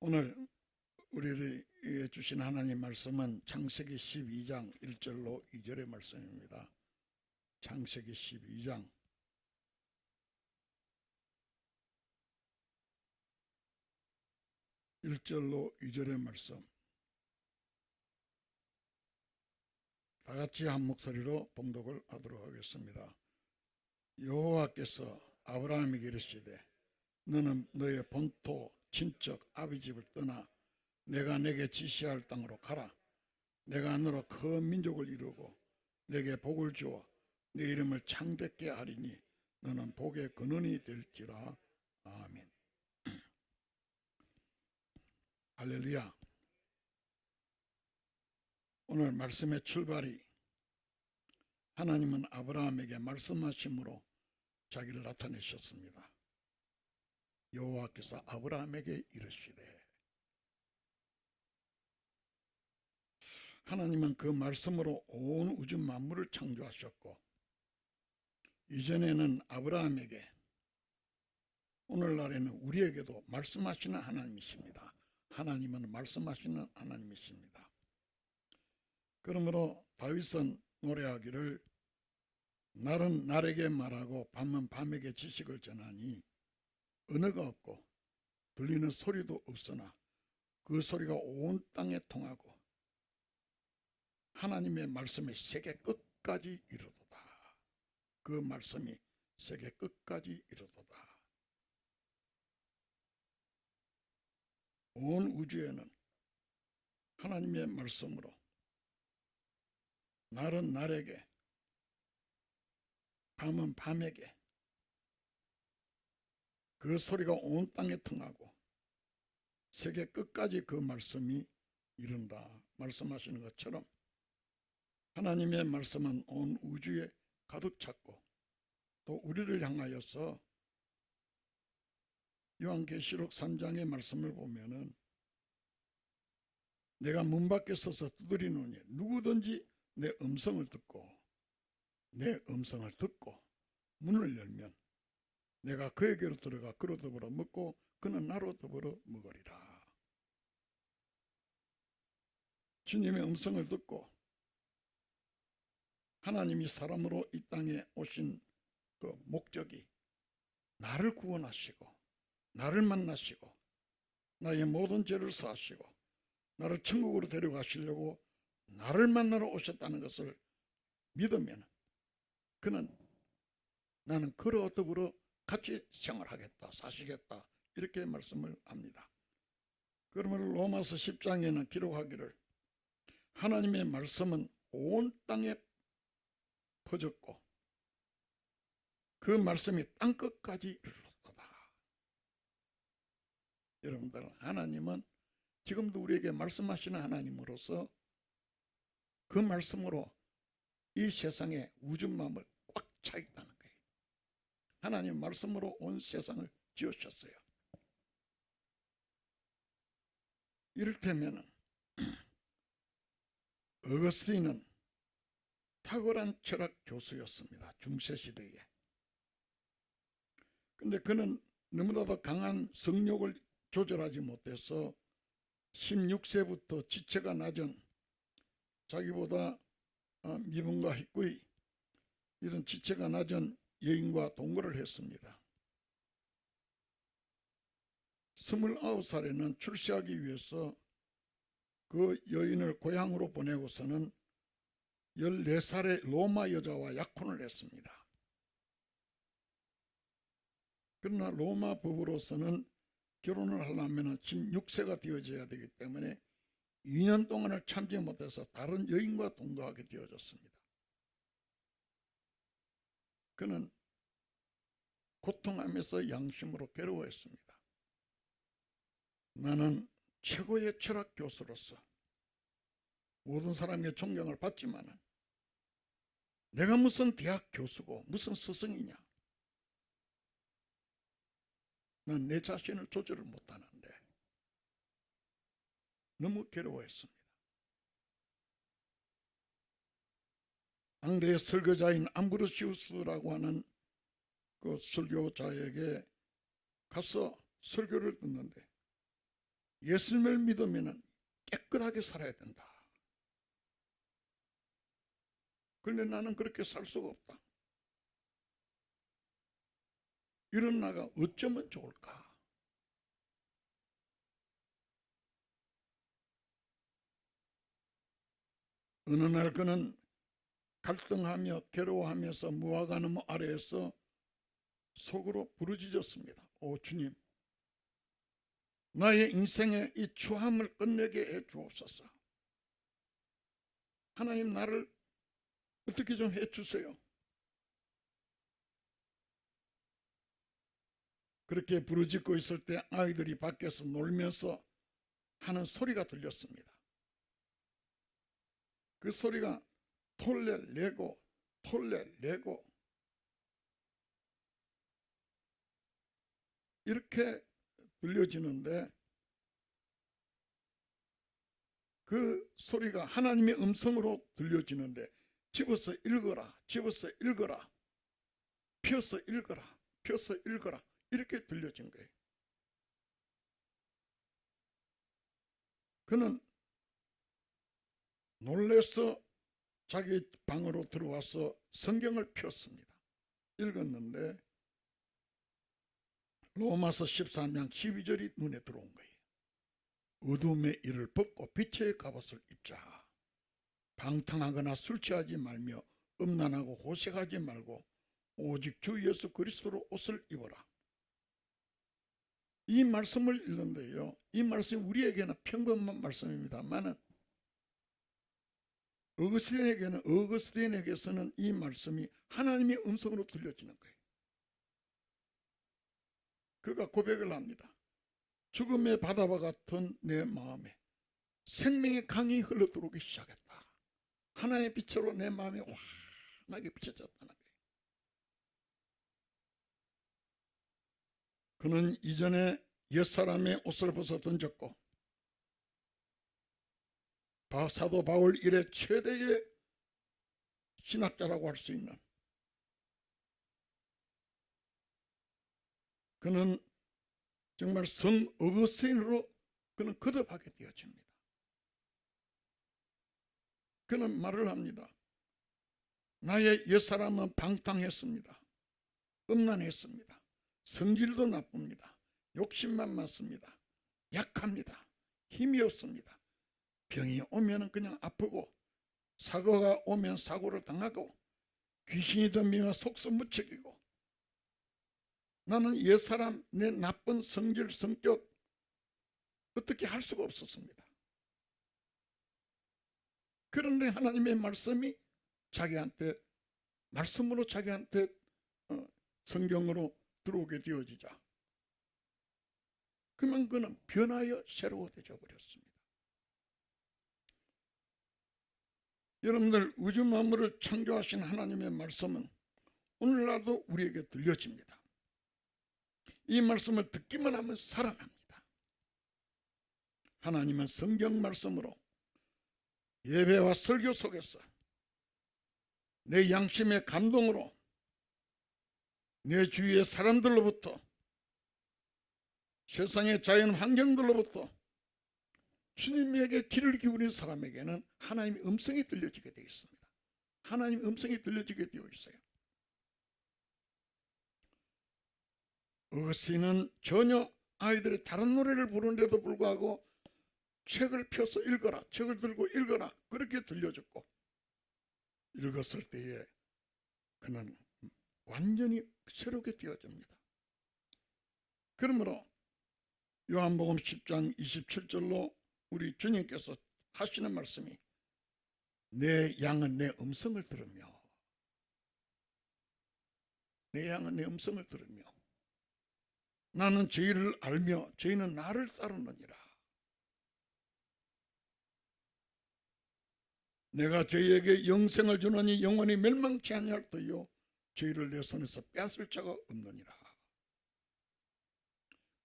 오늘 우리에게 주신 하나님 말씀은 창세기 12장 1절로 2절의 말씀입니다. 창세기 12장 1절로 2절의 말씀, 다 같이 한 목소리로 봉독을 하도록 하겠습니다. 여호와께서 아브라함에게 이르시되 너는 너의 본토 친척 아비 집을 떠나 내가 내게 지시할 땅으로 가라. 내가 너로 큰 민족을 이루고 내게 복을 주어 내 이름을 창대케 하리니 너는 복의 근원이 될지라. 아멘. 할렐루야. 오늘 말씀의 출발이 하나님은 아브라함에게 말씀하심으로 자기를 나타내셨습니다. 여호와께서 아브라함에게 이르시되, 하나님은 그 말씀으로 온 우주 만물을 창조하셨고 이전에는 아브라함에게, 오늘날에는 우리에게도 말씀하시는 하나님이십니다. 하나님은 말씀하시는 하나님이십니다. 그러므로 다윗은 노래하기를 날은 날에게 말하고 밤은 밤에게 지식을 전하니 언어가 없고 들리는 소리도 없으나 그 소리가 온 땅에 통하고 하나님의 말씀이 세계 끝까지 이르도다. 그 말씀이 세계 끝까지 이르도다. 온 우주에는 하나님의 말씀으로 날은 날에게 밤은 밤에게 그 소리가 온 땅에 통하고 세계 끝까지 그 말씀이 이른다 말씀하시는 것처럼 하나님의 말씀은 온 우주에 가득 찼고 또 우리를 향하여서 요한계시록 3장의 말씀을 보면은 내가 문 밖에 서서 두드리노니 누구든지 내 음성을 듣고 문을 열면 내가 그에게로 들어가 그로 더불어 먹고 그는 나로 더불어 먹으리라. 주님의 음성을 듣고 하나님이 사람으로 이 땅에 오신 그 목적이 나를 구원하시고 나를 만나시고 나의 모든 죄를 사하시고 나를 천국으로 데려가시려고 나를 만나러 오셨다는 것을 믿으면 그는 나는 그로 더불어 같이 생활하겠다, 사시겠다 이렇게 말씀을 합니다. 그러므로 로마서 10장에는 기록하기를 하나님의 말씀은 온 땅에 퍼졌고 그 말씀이 땅끝까지 이르렀다. 여러분들, 하나님은 지금도 우리에게 말씀하시는 하나님으로서 그 말씀으로 이 세상에 우주 만물 꽉 차 있다는 거예요. 하나님 말씀으로 온 세상을 지으셨어요. 이를테면 어거스틴은 탁월한 철학 교수였습니다. 중세시대에. 근데 그는 너무나도 강한 성욕을 조절하지 못해서 16세부터 지체가 낮은 자기보다 미분과 희구의 이런 지체가 낮은 여인과 동거를 했습니다. 29살에는 출세하기 위해서 그 여인을 고향으로 보내고서는 14살의 로마 여자와 약혼을 했습니다. 그러나 로마 법으로서는 결혼을 하려면 16세가 되어져야 되기 때문에 2년 동안을 참지 못해서 다른 여인과 동거하게 되어졌습니다. 그는 고통하면서 양심으로 괴로워했습니다. 나는 최고의 철학 교수로서 모든 사람의 존경을 받지만은 내가 무슨 대학 교수고 무슨 스승이냐? 난 내 자신을 조절을 못하는데 너무 괴로워했습니다. 당대의 설교자인 암브로시우스라고 하는 그 설교자에게 가서 설교를 듣는데 예수님을 믿으면 깨끗하게 살아야 된다. 그런데 나는 그렇게 살 수가 없다. 이런 나가 어쩌면 좋을까? 어느 날 그는 갈등하며 괴로워하면서 무화과나무 아래에서 속으로 부르짖었습니다. 오 주님, 나의 인생의 이 추함을 끝내게 해 주옵소서. 하나님, 나를 어떻게 좀 해주세요. 그렇게 부르짖고 있을 때 아이들이 밖에서 놀면서 하는 소리가 들렸습니다. 그 소리가 톨레레고 톨레레고 이렇게 들려지는데, 그 소리가 하나님의 음성으로 들려지는데, 집어서 읽어라, 집어서 읽어라, 펴서 읽어라, 펴서 읽어라, 이렇게 들려진 거예요. 그는 놀라서 자기 방으로 들어와서 성경을 폈습니다. 읽었는데 로마서 13장 12절이 눈에 들어온 거예요. 어둠의 일을 벗고 빛의 갑옷을 입자. 방탕하거나 술 취하지 말며 음란하고 호색하지 말고 오직 주 예수 그리스도로 옷을 입어라. 이 말씀을 읽는데요, 이 말씀이 우리에게는 평범한 말씀입니다만 어거스틴에게서는 이 말씀이 하나님의 음성으로 들려지는 거예요. 그가 고백을 합니다. 죽음의 바다와 같은 내 마음에 생명의 강이 흘러들어오기 시작했다. 하나의 빛으로 내 마음이 환하게 비춰졌다는 거예요. 그는 이전에 옛사람의 옷을 벗어 던졌고 사도 바울 이래 최대의 신학자라고 할 수 있는, 그는 정말 성 어거스틴으로 그는 거듭하게 되어집니다. 그는 말을 합니다. 나의 옛사람은 방탕했습니다. 음란했습니다. 성질도 나쁩니다. 욕심만 많습니다. 약합니다. 힘이 없습니다. 병이 오면 그냥 아프고, 사고가 오면 사고를 당하고, 귀신이 덤비면 속수무책이고, 나는 옛사람 내 나쁜 성질 성격 어떻게 할 수가 없었습니다. 그런데 하나님의 말씀이 자기한테 말씀으로 자기한테 성경으로 들어오게 되어지자 그러면 그는 변하여 새로워져 버렸습니다. 여러분들, 우주 만물을 창조하신 하나님의 말씀은 오늘날도 우리에게 들려집니다. 이 말씀을 듣기만 하면 살아납니다. 하나님은 성경 말씀으로 예배와 설교 속에서 내 양심의 감동으로 내 주위의 사람들로부터, 세상의 자연 환경들로부터 주님에게 귀를 기울인 사람에게는 하나님의 음성이 들려지게 되어 있습니다. 하나님의 음성이 들려지게 되어 있어요. 어거스틴은 전혀 아이들이 다른 노래를 부르는데도 불구하고 책을 펴서 읽어라, 책을 들고 읽어라, 그렇게 들려줬고, 읽었을 때에 그는 완전히 새롭게 되어집니다. 그러므로 요한복음 10장 27절로 우리 주님께서 하시는 말씀이, 내 양은 내 음성을 들으며, 내 양은 내 음성을 들으며 나는 저희를 알며 저희는 나를 따르느니라. 내가 저희에게 영생을 주노니 영원히 멸망치 아니할 터이요 저희를 내 손에서 빼앗을 자가 없느니라.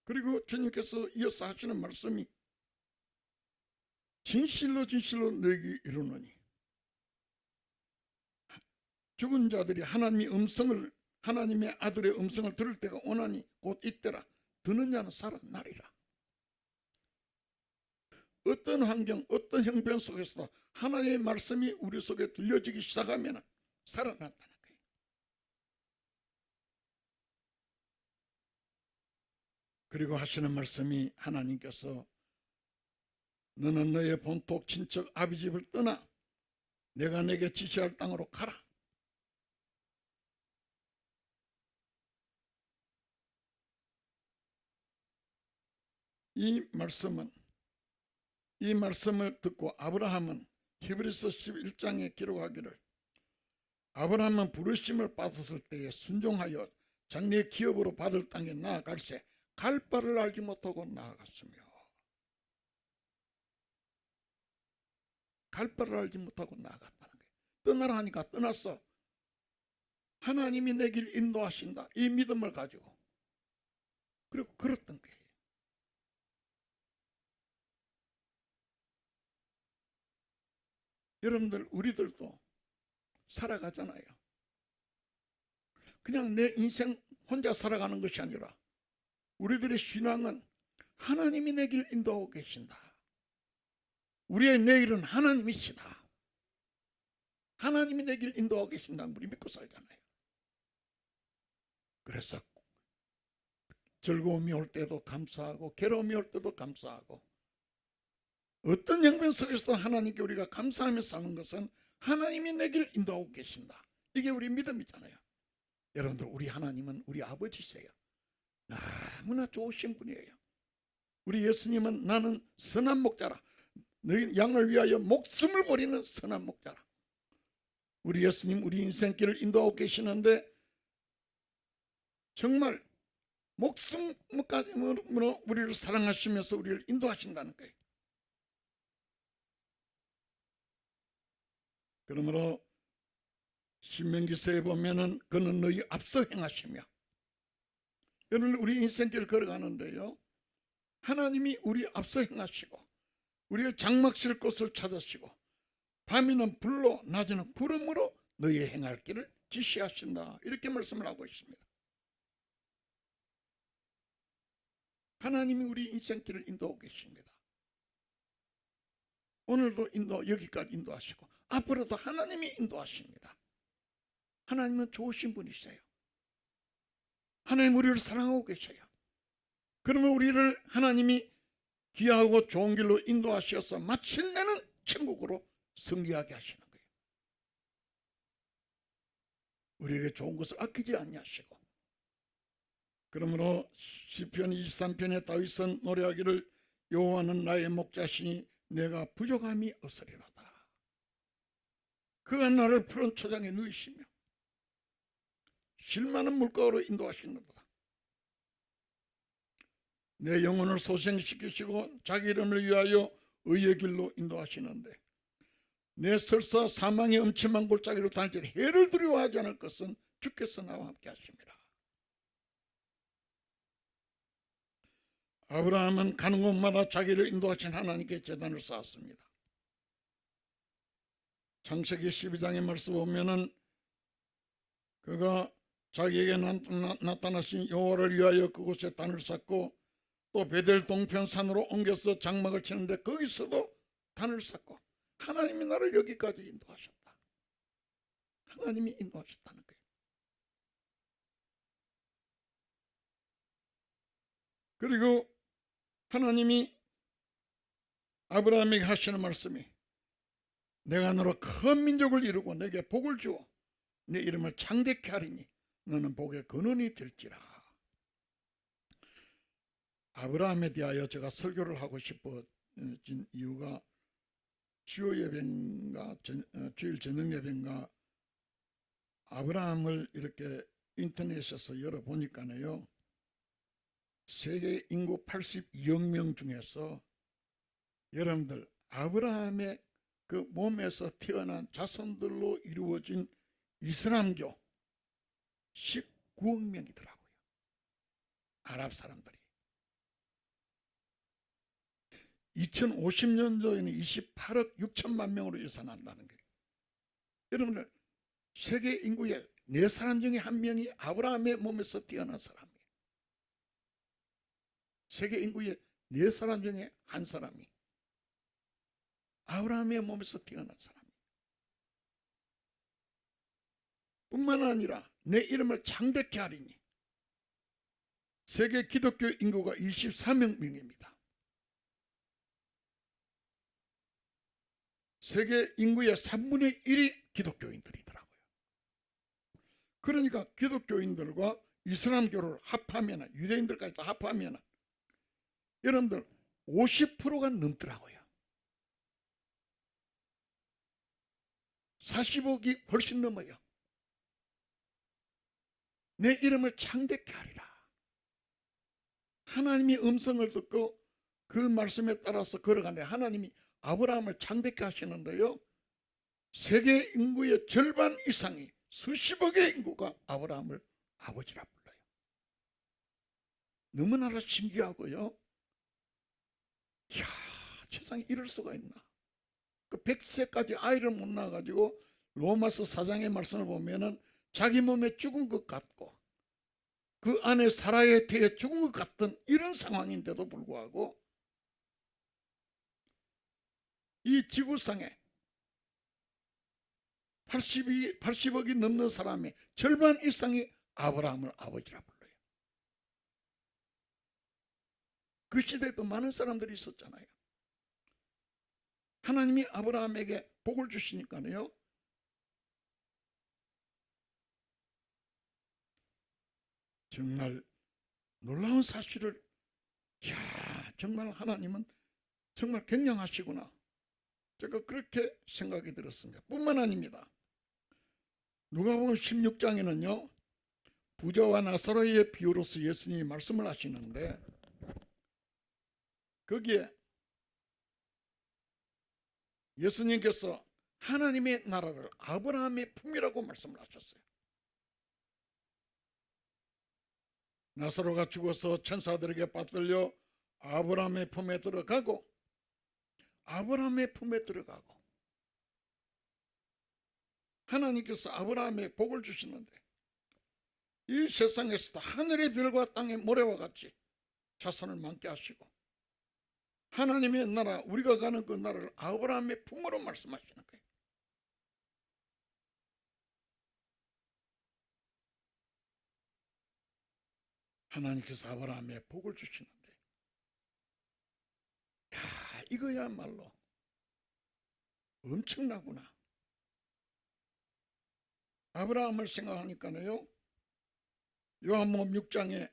그리고 주님께서 이어서 하시는 말씀이, 진실로 진실로 너에게 이르노니 죽은 자들이 하나님의 아들의 음성을 들을 때가 오나니 곧 이때라. 듣는 자는 살아나리라. 어떤 환경, 어떤 형편 속에서도 하나님의 말씀이 우리 속에 들려지기 시작하면 살아난다는 거예요. 그리고 하시는 말씀이 하나님께서 너는 너의 본토 친척 아비 집을 떠나 내가 내게 지시할 땅으로 가라. 이 말씀을 듣고 아브라함은 히브리서 11장에 기록하기를 아브라함은 부르심을 받았을 때에 순종하여 장래의 기업으로 받을 땅에 나아갈새 갈 바를 알지 못하고 나아갔으며 갈 바를 알지 못하고 나아갔다는 거예요. 떠나라 하니까 떠났어. 하나님이 내 길 인도하신다. 이 믿음을 가지고 그리고 걸었던 거예요. 여러분들 우리들도 살아가잖아요. 그냥 내 인생 혼자 살아가는 것이 아니라 우리들의 신앙은 하나님이 내 길 인도하고 계신다. 우리의 내일은 하나님이시다. 하나님이 내 길 인도하고 계신다. 우리 믿고 살잖아요. 그래서 즐거움이 올 때도 감사하고 괴로움이 올 때도 감사하고 어떤 형편 속에서도 하나님께 우리가 감사하며 사는 것은 하나님이 내 길 인도하고 계신다. 이게 우리 믿음이잖아요. 여러분들 우리 하나님은 우리 아버지세요. 너무나 좋으신 분이에요. 우리 예수님은 나는 선한 목자라. 너희 양을 위하여 목숨을 버리는 선한 목자라. 우리 예수님 우리 인생길을 인도하고 계시는데 정말 목숨까지로 우리를 사랑하시면서 우리를 인도하신다는 거예요. 그러므로 신명기서에 보면은 그는 너희 앞서 행하시며 여러분 우리 인생길 걸어가는데요. 하나님이 우리 앞서 행하시고 우리의 장막 칠 곳을 찾으시고 밤에는 불로 낮에는 구름으로 너희의 행할 길을 지시하신다. 이렇게 말씀을 하고 있습니다. 하나님이 우리 인생길을 인도하고 계십니다. 오늘도 여기까지 인도하시고 앞으로도 하나님이 인도하십니다. 하나님은 좋으신 분이세요. 하나님 우리를 사랑하고 계셔요. 그러면 우리를 하나님이 귀하고 좋은 길로 인도하셔서 마침내는 천국으로 승리하게 하시는 거예요. 우리에게 좋은 것을 아끼지 아니하시고 그러므로 시편 23편에 다윗은 노래하기를 여호와는 나의 목자시니 내가 부족함이 없으리로다. 그가 나를 푸른 초장에 누이시며 쉴 만한 물가로 인도하시는도다. 내 영혼을 소생시키시고 자기 이름을 위하여 의의 길로 인도하시는데 내 설사 사망의 음침한 골짜기로 다닐지라 해를 두려워하지 않을 것은 주께서 나와 함께 하십니다. 아브라함은 가는 곳마다 자기를 인도하신 하나님께 제단을 쌓았습니다. 창세기 12장의 말씀 보면은 그가 자기에게 나타나신 여호와를 위하여 그곳에 단을 쌓고 또 베델 동편 산으로 옮겨서 장막을 치는데 거기서도 단을 쌓고 하나님이 나를 여기까지 인도하셨다. 하나님이 인도하셨다는 거예요. 그리고 하나님이 아브라함에게 하시는 말씀이 내가 너로 큰 민족을 이루고 내게 복을 주어 내 이름을 창대케 하리니 너는 복의 근원이 될지라. 아브라함에 대하여 제가 설교를 하고 싶어진 이유가 주요 예배인가 주일 저녁 예배인가 아브라함을 이렇게 인터넷에서 열어보니까요. 세계 인구 82억 명 중에서 여러분들 아브라함의 그 몸에서 태어난 자손들로 이루어진 이슬람교 19억 명이더라고요. 아랍 사람들이. 2050년도에는 28억 6천만 명으로 예상한다는 거예요. 여러분들 세계 인구의 4사람 중에 1명이 아브라함의 몸에서 태어난 사람이에요. 세계 인구의 4사람 중에 1사람이 아브라함의 몸에서 태어난 사람. 뿐만 아니라 내 이름을 창대케 하리니. 세계 기독교 인구가 24억 명입니다. 세계 인구의 3분의 1이 기독교인들이더라고요. 그러니까 기독교인들과 이슬람교를 합하면, 유대인들까지 다 합하면 여러분들 50%가 넘더라고요. 40억이 훨씬 넘어요. 내 이름을 창대케 하리라. 하나님이 음성을 듣고 그 말씀에 따라서 걸어가는데 하나님이 아브라함을 창대케 하시는데요, 세계 인구의 절반 이상이, 수십억의 인구가 아브라함을 아버지라 불러요. 너무나 신기하고요. 이야, 세상에 이럴 수가 있나. 그 100세까지 아이를 못 낳아가지고 로마서 4장의 말씀을 보면은 자기 몸에 죽은 것 같고 그 안에 사라의 태에 죽은 것 같던 이런 상황인데도 불구하고 이 지구상에 80억이 넘는 사람의 절반 이상이 아브라함을 아버지라 불러요. 그 시대에도 많은 사람들이 있었잖아요. 하나님이 아브라함에게 복을 주시니까요, 정말 놀라운 사실을, 이야, 정말 하나님은 정말 굉장하시구나, 제가 그렇게 생각이 들었습니다. 뿐만 아닙니다. 누가복음 16장에는요 부자와 나사로의 비유로서 예수님이 말씀을 하시는데 거기에 예수님께서 하나님의 나라를 아브라함의 품이라고 말씀을 하셨어요. 나사로가 죽어서 천사들에게 받들려 아브라함의 품에 들어가고 하나님께서 아브라함의 복을 주시는데 이 세상에서도 하늘의 별과 땅의 모래와 같이 자손을 많게 하시고 하나님의 나라, 우리가 가는 그 나라를 아브라함의 품으로 말씀하시는 거예요. 하나님께서 아브라함의 복을 주시는데, 야, 이거야말로 엄청나구나. 아브라함을 생각하니까요, 요한복음 6장에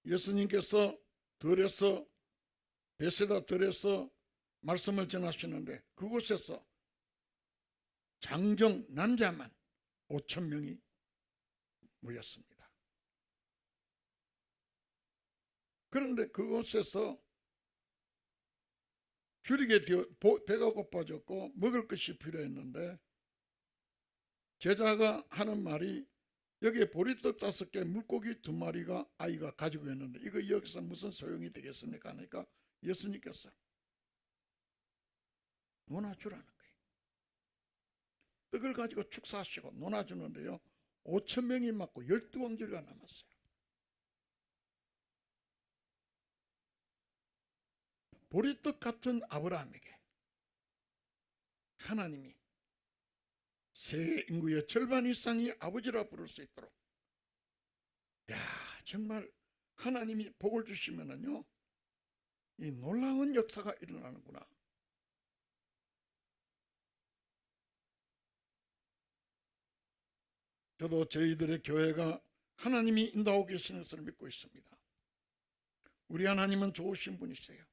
예수님께서 들에서, 베세다 들에서 말씀을 전하시는데 그곳에서 장정 남자만 5,000명이 모였습니다. 그런데 그곳에서 줄이게 되어 배가 고파졌고 먹을 것이 필요했는데 제자가 하는 말이, 여기에 보리떡 5개, 물고기 2마리가 아이가 가지고 있는데 이거 여기서 무슨 소용이 되겠습니까? 하니까 예수님께서 논아주라는 거예요. 떡을 가지고 축사하시고 논아주는데요 5,000명이 맞고 12왕절이가 남았어요. 보리떡 같은 아브라함에게 하나님이 세계 인구의 절반 이상이 아버지라 부를 수 있도록, 야, 정말 하나님이 복을 주시면은요 이 놀라운 역사가 일어나는구나. 저도 저희들의 교회가 하나님이 인도하고 계시는 것을 믿고 있습니다. 우리 하나님은 좋으신 분이세요.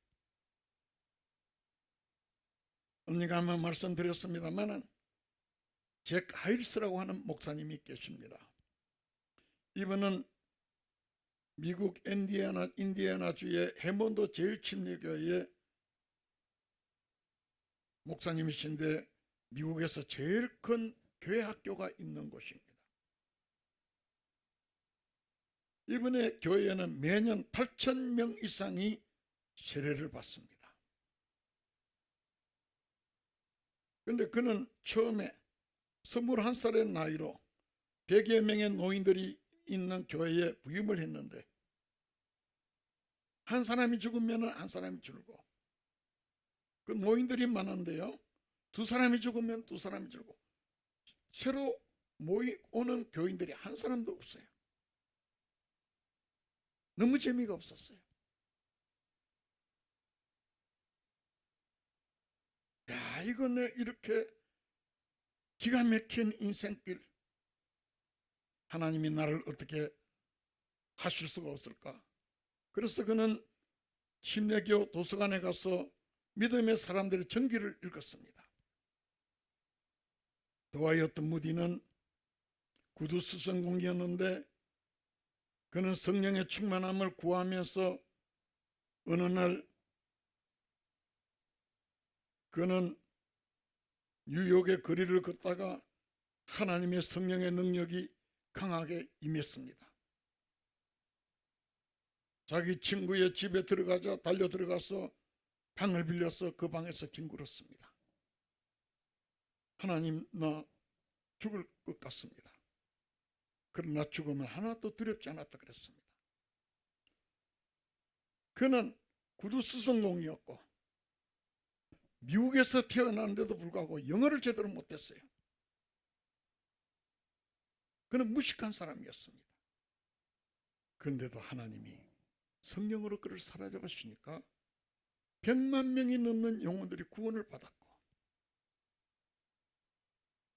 언니가 한번 말씀드렸습니다만은 잭 하일스라고 하는 목사님이 계십니다. 이분은 미국 인디애나주의 해몬드 제일 침례교회의 목사님이신데 미국에서 제일 큰 교회 학교가 있는 곳입니다. 이분의 교회에는 매년 8,000명 이상이 세례를 받습니다. 그런데 그는 처음에 21살의 나이로 100여 명의 노인들이 있는 교회에 부임을 했는데 한 사람이 죽으면 한 사람이 줄고, 그 노인들이 많은데요, 두 사람이 죽으면 두 사람이 줄고, 새로 오는 교인들이 한 사람도 없어요. 너무 재미가 없었어요. 야, 이거네, 이렇게 기가 막힌 인생길, 하나님이 나를 어떻게 하실 수가 없을까? 그래서 그는 침례교 도서관에 가서 믿음의 사람들의 전기를 읽었습니다. 드와이어트 무디는 구두 수성공이었는데 그는 성령의 충만함을 구하면서 어느 날 그는 뉴욕의 거리를 걷다가 하나님의 성령의 능력이 강하게 임했습니다. 자기 친구의 집에 들어가자 달려 들어가서 방을 빌려서 그 방에서 뒹굴었습니다. 하나님, 나 죽을 것 같습니다. 그러나 죽으면 하나도 두렵지 않았다 그랬습니다. 그는 구두 수성공이었고 미국에서 태어났는데도 불구하고 영어를 제대로 못했어요. 그는 무식한 사람이었습니다. 그런데도 하나님이 성령으로 그를 사로잡으시니까 100만 명이 넘는 영혼들이 구원을 받았고,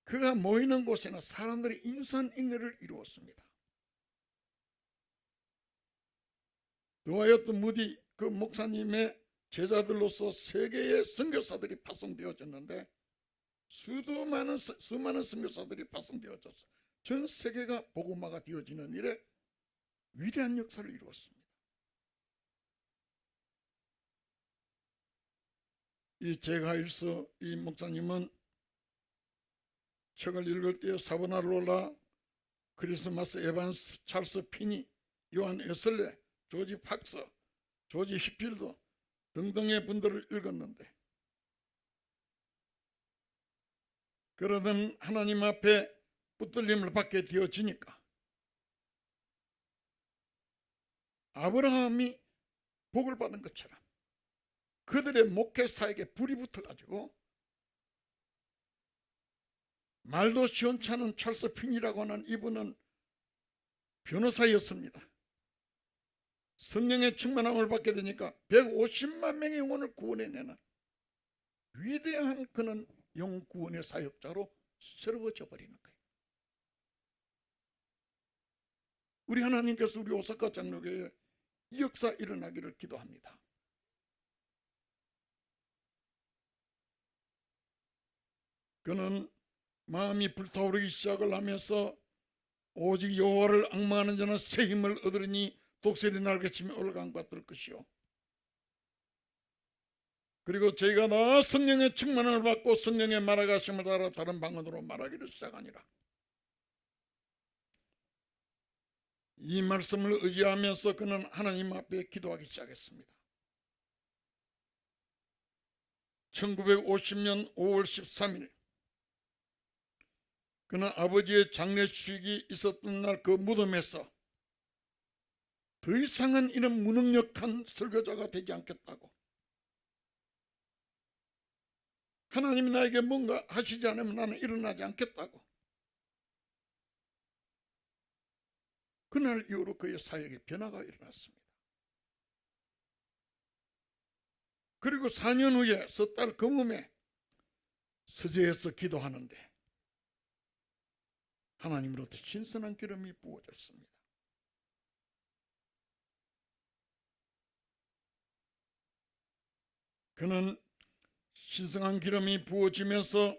그가 모이는 곳에는 사람들이 인산인해를 이루었습니다. 드와이어트 무디 그 목사님의 제자들로서 세계의 선교사들이 파송되어졌는데, 수많은 선교사들이 파송되어져서 전 세계가 복음화가 되어지는 일에 위대한 역사를 이루었습니다. 이 제가일서 이 목사님은 책을 읽을 때 사보나로라, 크리스마스 에반스, 찰스 피니, 요한 웨슬레, 조지 팍서, 조지 히필드 등등의 분들을 읽었는데, 그러던 하나님 앞에 붙들림을 받게 되어지니까 아브라함이 복을 받은 것처럼 그들의 목회사에게 불이 붙어가지고 말도 시원찮은 찰스 핀이라고 하는 이분은 변호사였습니다. 성령의 충만함을 받게 되니까 150만 명의 영혼을 구원해내는 위대한 그는 영혼 구원의 사역자로 새로워져 버리는 거예요. 우리 하나님께서 우리 오사카 장로교회에 이 역사 일어나기를 기도합니다. 그는 마음이 불타오르기 시작을 하면서 오직 여호와를 앙망하는 자는 새 힘을 얻으리니 독수리 날개치며 올라간 것 같을 것이요. 그리고 저희가 나 성령의 충만을 받고 성령의 말하가심을 따라 다른 방언으로 말하기를 시작하니라. 이 말씀을 의지하면서 그는 하나님 앞에 기도하기 시작했습니다. 1950년 5월 13일 그는 아버지의 장례식이 있었던 날 그 무덤에서 더 이상은 이런 무능력한 설교자가 되지 않겠다고, 하나님이 나에게 뭔가 하시지 않으면 나는 일어나지 않겠다고, 그날 이후로 그의 사역에 변화가 일어났습니다. 그리고 4년 후에 섣달 금음에 서재에서 기도하는데 하나님으로부터 신선한 기름이 부어졌습니다. 그는 신성한 기름이 부어지면서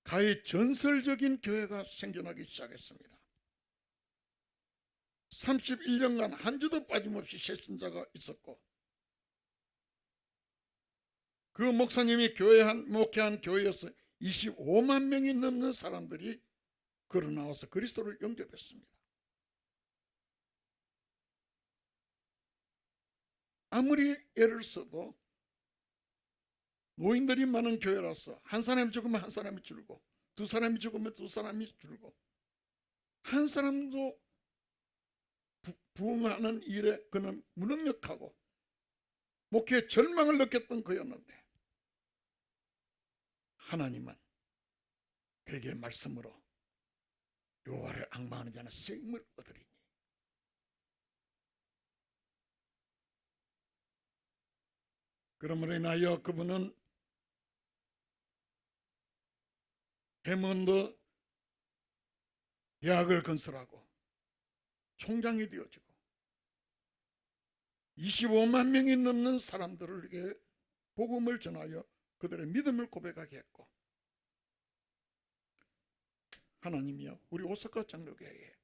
가히 전설적인 교회가 생겨나기 시작했습니다. 31년간 한 주도 빠짐없이 새신자가 있었고, 그 목사님이 목회한 교회에서 25만 명이 넘는 사람들이 걸어 나와서 그리스도를 영접했습니다. 아무리 애를 써도 노인들이 많은 교회라서 한 사람이 죽으면 한 사람이 줄고, 두 사람이 죽으면 두 사람이 줄고, 한 사람도 부흥하는 일에 그는 무능력하고 목회에 절망을 느꼈던 그였는데 하나님은 그에게 말씀으로 여호와를 앙망하는 자는 생명을 얻으리니, 그러므로 인하여 그분은 해먼드 대학을 건설하고 총장이 되어지고 25만 명이 넘는 사람들에게 복음을 전하여 그들의 믿음을 고백하게 했고, 하나님이여 우리 오사카 장로교회에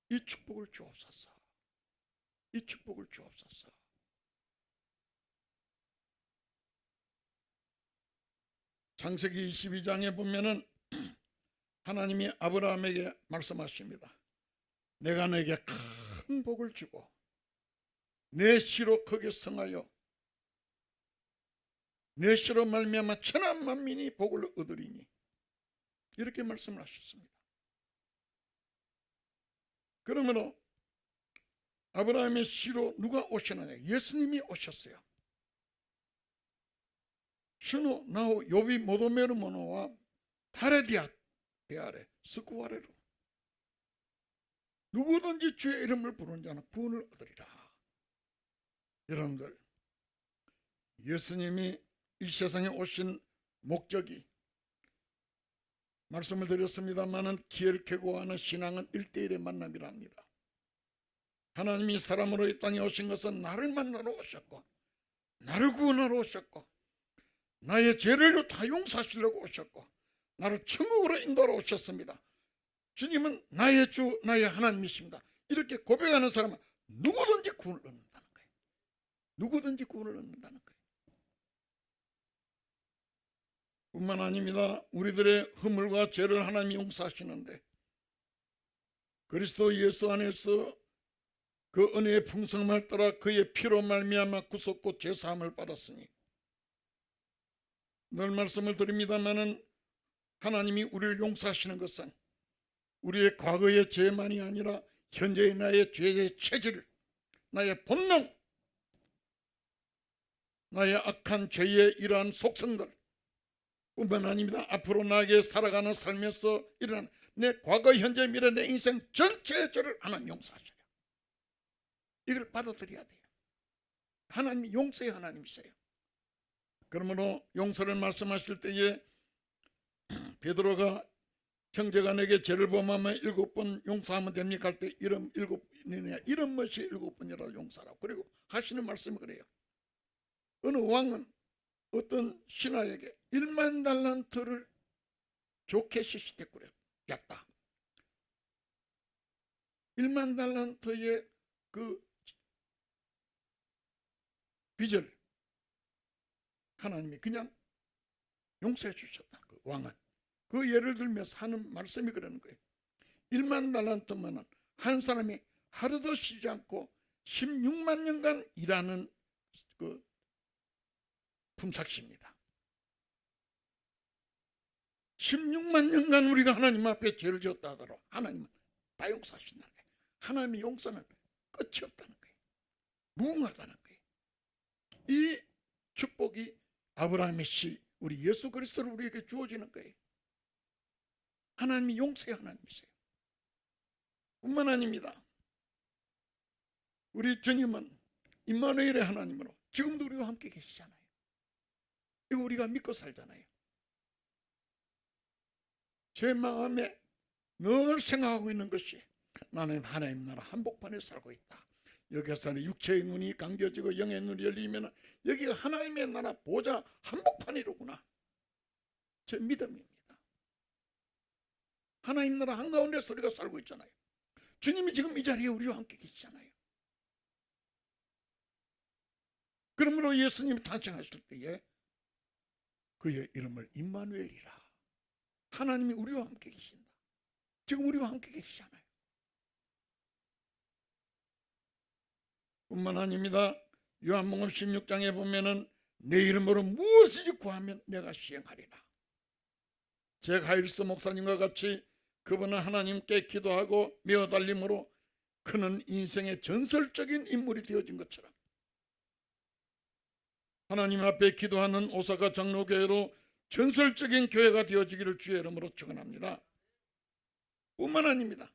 이 축복을 주옵소서, 이 축복을 주옵소서. 창세기 22장에 보면은 하나님이 아브라함에게 말씀하십니다. 내가 너에게 큰 복을 주고 내 씨로 크게 성하여 내 씨로 말미암아 천한 만민이 복을 얻으리니, 이렇게 말씀을 하셨습니다. 그러므로 아브라함의 씨로 누가 오시느냐? 예수님이 오셨어요. 신호 나호 요비 모도메르 모노와 타레디아 베아레 스쿠와레로, 누구든지 주의 이름을 부르는 자는 구원을 얻으리라. 여러분들, 예수님이 이 세상에 오신 목적이, 말씀을 드렸습니다마는 기회를 쾌고하는 신앙은 1대1의 만남이랍니다. 하나님이 사람으로 이 땅에 오신 것은 나를 만나러 오셨고, 나를 구원하러 오셨고, 나의 죄를 다 용서하시려고 오셨고, 나를 천국으로 인도하러 오셨습니다. 주님은 나의 주, 나의 하나님이십니다. 이렇게 고백하는 사람은 누구든지 구원을 얻는다는 거예요. 누구든지 구원을 얻는다는 거예요. 뿐만 아닙니다. 우리들의 허물과 죄를 하나님이 용서하시는데, 그리스도 예수 안에서 그 은혜의 풍성함을 따라 그의 피로 말미암아 구속고 죄사함을 받았으니, 늘 말씀을 드립니다마는 하나님이 우리를 용서하시는 것은 우리의 과거의 죄만이 아니라 현재의 나의 죄의 체질, 나의 본능, 나의 악한 죄의 이러한 속성들 뿐만 아닙니다. 앞으로 나에게 살아가는 삶에서 일어난 내 과거, 현재, 미래, 내 인생 전체의 죄를 하나님 용서하셔요. 이걸 받아들여야 돼요. 하나님이 용서의 하나님이세요. 그러므로 용서를 말씀하실 때에 베드로가 형제가 내게 죄를 범하면 7번 용서하면 됩니까? 할 때 이런 7번이냐, 이런 것이 7번이라도 용서하라고. 그리고 하시는 말씀이 그래요. 어느 왕은 어떤 신하에게 1만 달란트를 좋게 시시대꾸렸다. 1만 달란트의 그 빚을 하나님이 그냥 용서해 주셨다. 그 왕은 그 예를 들면서 하는 말씀이 그러는 거예요. 1만 달란트면은 한 사람이 하루도 쉬지 않고 16만 년간 일하는 그 품삯입니다. 16만 년간 우리가 하나님 앞에 죄를 지었다 하더라도 하나님은 다 용서하신다는 거예요. 하나님의 용서는 끝이 없다는 거예요. 무궁하다는 거예요. 이 축복이 아브라함의 씨, 우리 예수 그리스도를 우리에게 주어지는 거예요. 하나님이 용서의 하나님이세요. 뿐만 아닙니다. 우리 주님은 임마누엘의 하나님으로 지금도 우리와 함께 계시잖아요. 이거 우리가 믿고 살잖아요. 제 마음에 늘 생각하고 있는 것이, 나는 하나님 나라 한복판에 살고 있다. 여기서는 육체의 눈이 감겨지고 영의 눈이 열리면 여기가 하나님의 나라 보좌 한복판이로구나. 제 믿음입니다. 하나님 나라 한가운데서 우리가 살고 있잖아요. 주님이 지금 이 자리에 우리와 함께 계시잖아요. 그러므로 예수님이 탄생하실 때에 그의 이름을 임마누엘이라, 하나님이 우리와 함께 계신다. 지금 우리와 함께 계시잖아요. 뿐만 아닙니다. 요한복음 16장에 보면은 내 이름으로 무엇이든지 구하면 내가 시행하리라. 제 가일스 목사님과 같이 그분은 하나님께 기도하고 메어달림으로 그는 인생의 전설적인 인물이 되어진 것처럼 하나님 앞에 기도하는 오사카 장로교회로 전설적인 교회가 되어지기를 주의 이름으로 축원합니다. 뿐만 아닙니다.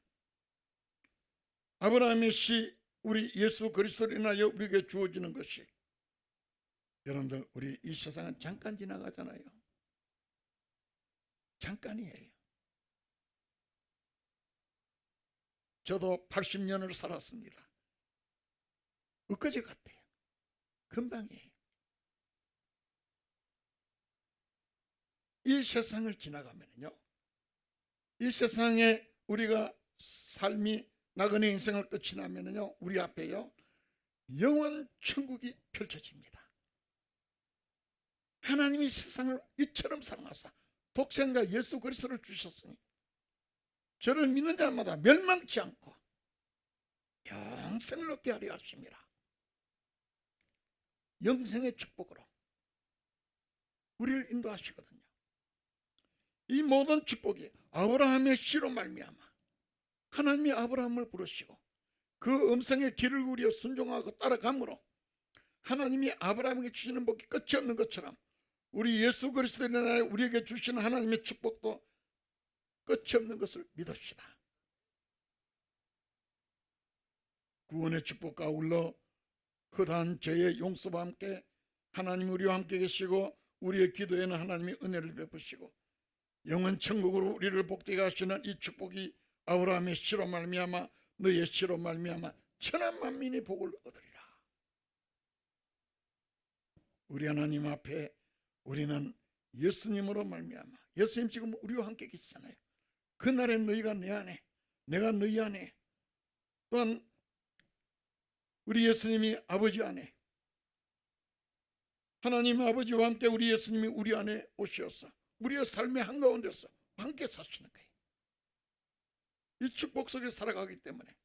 아브라함의 씨, 우리 예수 그리스도로 인하여 우리에게 주어지는 것이, 여러분들, 우리 이 세상은 잠깐 지나가잖아요. 잠깐이에요. 저도 80년을 살았습니다. 엊그제 같아요. 금방이에요. 이 세상을 지나가면요, 이 세상에 우리가 삶이 나그네 인생을 끝이 나면요, 우리 앞에요 영원 천국이 펼쳐집니다. 하나님이 세상을 이처럼 사랑하사 독생자 예수 그리스도를 주셨으니 저를 믿는 자마다 멸망치 않고 영생을 얻게 하려 하십니다. 영생의 축복으로 우리를 인도하시거든요. 이 모든 축복이 아브라함의 씨로 말미암아 하나님이 아브라함을 부르시고 그 음성에 귀를 기울여 순종하고 따라감으로 하나님이 아브라함에게 주시는 복이 끝이 없는 것처럼 우리 예수 그리스도의 나라에 우리에게 주시는 하나님의 축복도 끝이 없는 것을 믿읍시다. 구원의 축복과 아울러 허다한 죄의 용서와 함께 하나님 우리와 함께 계시고 우리의 기도에는 하나님이 은혜를 베푸시고 영원 천국으로 우리를 복되게 하시는 이 축복이 아브라함의 씨로 말미암아 너의 씨로 말미암아 천한 만민이 복을 얻으리라. 우리 하나님 앞에 우리는 예수님으로 말미암아, 예수님 지금 우리와 함께 계시잖아요. 그날에 너희가 내 안에, 내가 너희 안에, 또한 우리 예수님이 아버지 안에, 하나님 아버지와 함께 우리 예수님이 우리 안에 오시어서 우리의 삶의 한가운데서 함께 사시는 거예요. 이 축복 속에 살아가기 때문에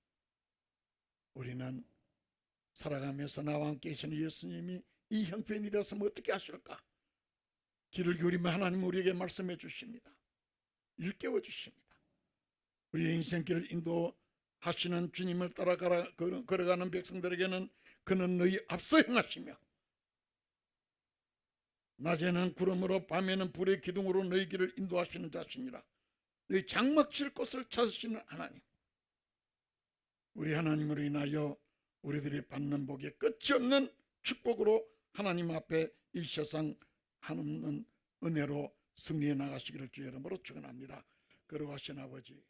우리는 살아가면서 나와 함께 계시는 예수님이 이 형편에 이르렀으면 어떻게 하실까? 귀를 기울이면 하나님 우리에게 말씀해 주십니다. 일깨워 주십니다. 우리의 인생길을 인도하시는 주님을 따라 걸어가는 백성들에게는 그는 너희 앞서 행하시며 낮에는 구름으로 밤에는 불의 기둥으로 너희 길을 인도하시는 자신이라. 너희 장막 칠 곳을 찾으시는 하나님, 우리 하나님으로 인하여 우리들이 받는 복의 끝이 없는 축복으로 하나님 앞에 이 세상 한없는 은혜로 승리해 나가시기를 주의 이름으로 축원합니다. 거룩하신 아버지,